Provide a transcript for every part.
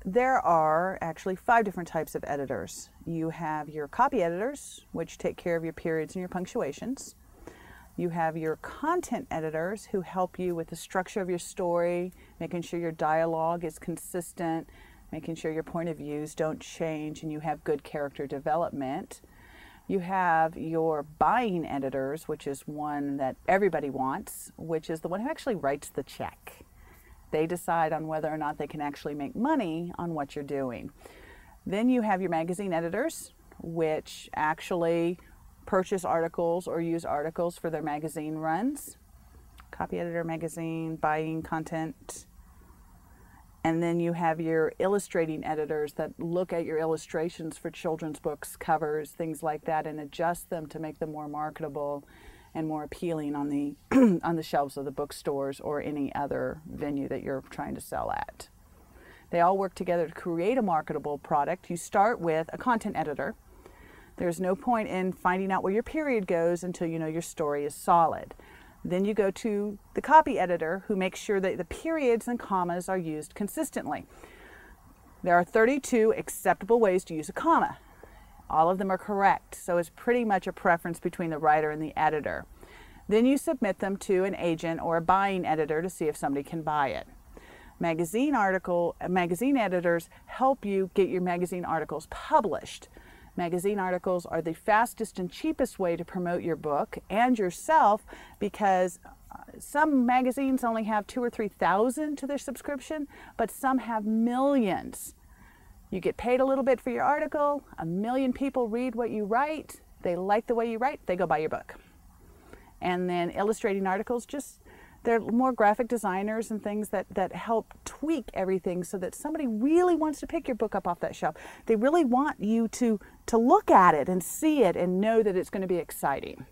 There are actually 5 different types of editors. You have your copy editors, which take care of your periods and your punctuations. You have your content editors who help you with the structure of your story, making sure your dialogue is consistent, making sure your point of views don't change, and you have good character development. You have your buying editors, which is one that everybody wants, which is the one who actually writes the check. They decide on whether or not they can actually make money on what you're doing. Then you have your magazine editors, which actually purchase articles or use articles for their magazine runs. Copy editor, magazine, buying content. And then you have your illustrating editors that look at your illustrations for children's books, covers, things like that, and adjust them to make them more marketable and more appealing on the on the shelves of the bookstores or any other venue that you're trying to sell at. They all work together to create a marketable product. You start with a content editor. There's no point in finding out where your period goes until you know your story is solid. Then you go to the copy editor, who makes sure that the periods and commas are used consistently. There are 32 acceptable ways to use a comma. All of them are correct, so it's pretty much a preference between the writer and the editor. Then you submit them to an agent or a buying editor to see if somebody can buy it. Magazine editors help you get your magazine articles published. Magazine articles are the fastest and cheapest way to promote your book and yourself, because some magazines only have 2,000 or 3,000 to their subscription, but some have millions. You get paid a little bit for your article, 1 million people read what you write, they like the way you write, they go buy your book. And then illustrating articles, they're more graphic designers and things that help tweak everything so that somebody really wants to pick your book up off that shelf. They really want you to look at it and see it and know that it's going to be exciting.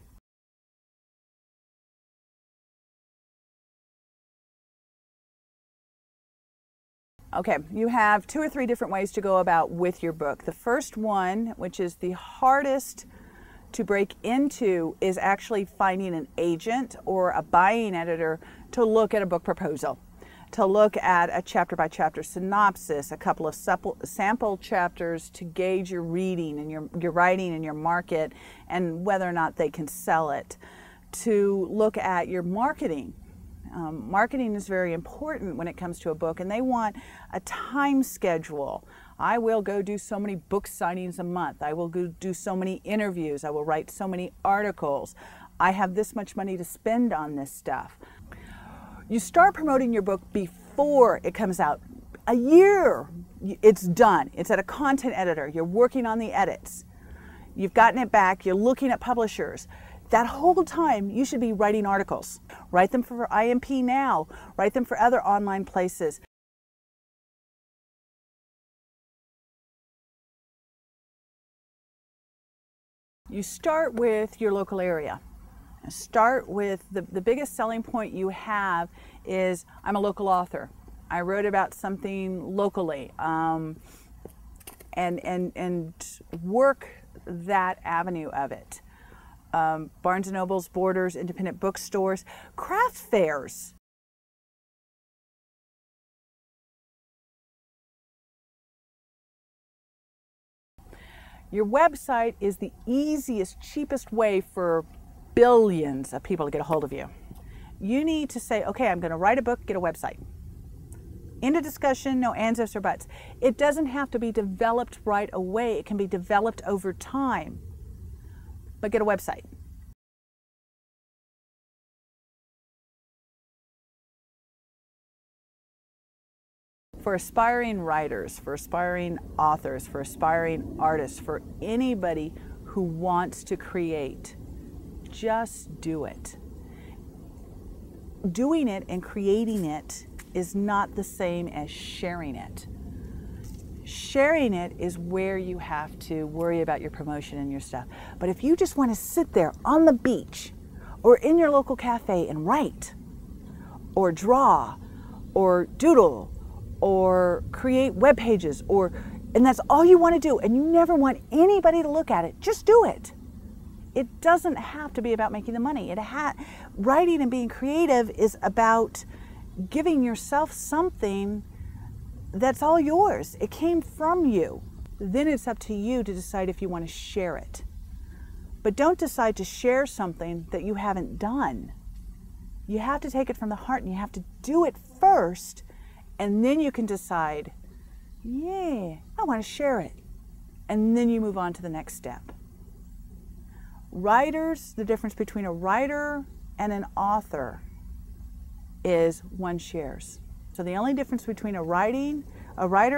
Okay, you have 2 or 3 different ways to go about with your book. The first one, which is the hardest to break into, is actually finding an agent or a buying editor to look at a book proposal, to look at a chapter-by-chapter synopsis, a couple of sample chapters to gauge your reading and your writing and your market and whether or not they can sell it, to look at your marketing. Marketing is very important when it comes to a book, and they want a time schedule. I will go do so many book signings a month. I will go do so many interviews. I will write so many articles. I have this much money to spend on this stuff. You start promoting your book before it comes out. A year, it's done. It's at a content editor. You're working on the edits. You've gotten it back. You're looking at publishers. That whole time, you should be writing articles. Write them for IMPnow. Write them for other online places. You start with your local area. Start with the biggest selling point you have is, I'm a local author. I wrote about something locally, and work that avenue of it. Barnes & Nobles, Borders, independent bookstores, craft fairs. Your website is the easiest, cheapest way for billions of people to get a hold of you. You need to say, okay, I'm going to write a book, get a website. End of discussion, no ands, ifs, or buts. It doesn't have to be developed right away. It can be developed over time. But get a website. For aspiring writers, for aspiring authors, for aspiring artists, for anybody who wants to create, just do it. Doing it and creating it is not the same as sharing it. Sharing it is where you have to worry about your promotion and your stuff. But if you just want to sit there on the beach or in your local cafe and write or draw or doodle or create web pages, and that's all you want to do, and you never want anybody to look at it, just do it. It doesn't have to be about making the money. Writing and being creative is about giving yourself something that's all yours. It came from you. Then it's up to you to decide if you want to share it. But don't decide to share something that you haven't done. You have to take it from the heart and you have to do it first, and then you can decide, yeah, I want to share it. And then you move on to the next step. Writers, the difference between a writer and an author is one shares. So the only difference between a writer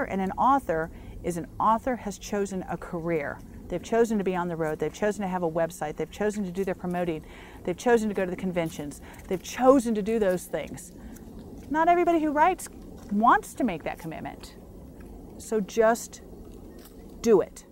and an author is an author has chosen a career. They've chosen to be on the road. They've chosen to have a website. They've chosen to do their promoting. They've chosen to go to the conventions. They've chosen to do those things. Not everybody who writes wants to make that commitment. So just do it.